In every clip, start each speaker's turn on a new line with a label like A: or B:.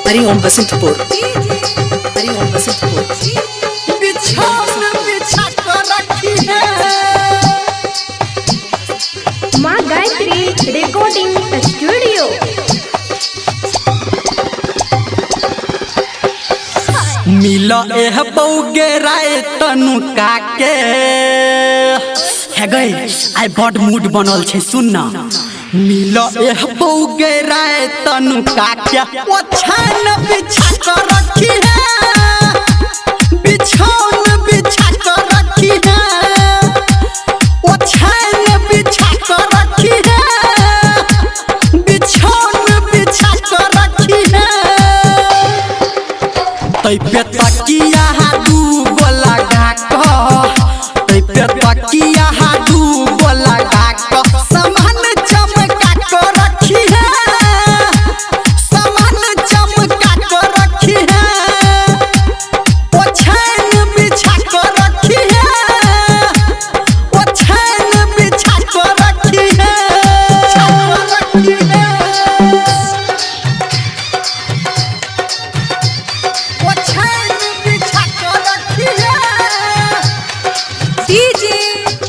A: हरिओम बसंतपुर, हरिओम बसंतपुर।
B: माँ Gayatri recording studio.
C: मिलो एह बौगे राय तनु काके हे गई आई बड मूड बनल छे सुन ना। मिलो एह बौगे राय तनु काके ओछान बिछा कर रखी है, बिछौन बिछा कर रखी है, ओछान बिछा कर रखी है, बिछौन बिछा कर रखी है। तै पे तकिया दू गोला गाको, तै पे तकिया दू गोला गाको, सामान चमका कर रखी है, सामान चमका कर रखी है, ओछान बिछा कर रखी है, ओछान बिछा कर रखी है,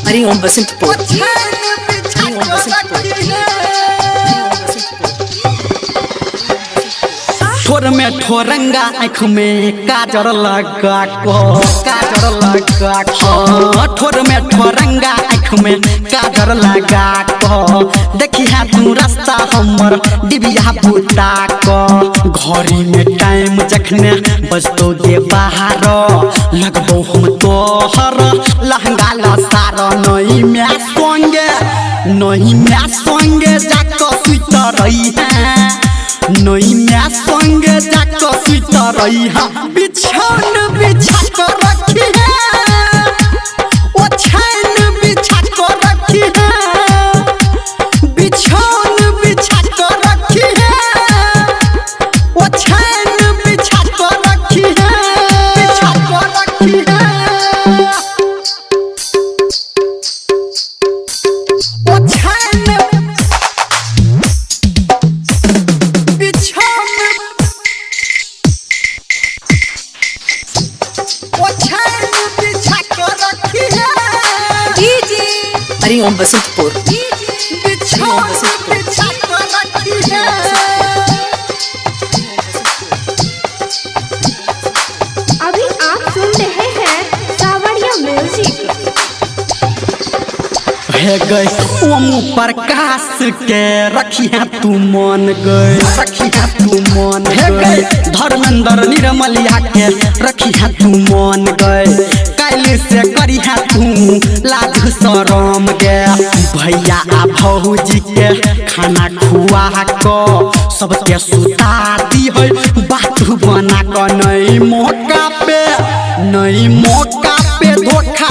A: हरिओम बसंतपुर, हरिओम बसंतपुर।
C: ठोर में ठोरंगा आँख में काजर लगा को, काजर लगा को, ठोर में ठोरंगा आँख में काजर लगा को, देखी है तू रास्ता हमर डिबिया बुता को। घड़ी में टाइम जखने बजतो गे बाहर, लगबो हम तोहर लहंगा लसार। नहीं मैं संगे, नहीं मैं संगे जाको सुत रही है, नहीं मैं संगे जाको सुत रही है, बिछौन बिछा कर रखी है, ओछान बिछा कर रखी है, बिछौन बिछा कर रखी है, ओछान बिछा कर रखी है, बिछा कर रखी है, ओछान
A: हरिओम बसंतपुर, हरिओम बसंतपुर।
B: अभी आप सुन रहे हैं सावरिया म्यूजिक।
C: हे गई ओम प्रकाश के रखी है तू मन गई, रखी है तू मन गई, धर्मेंद्र निर्मलिया के रखी है तू मन गई, काली से करी है तू लाज शरम गे। भैया आ भौजी के खाना खुआ को, सबके सुता दी है बात बना को, नहीं मौका पे, नहीं मौका पे धोखा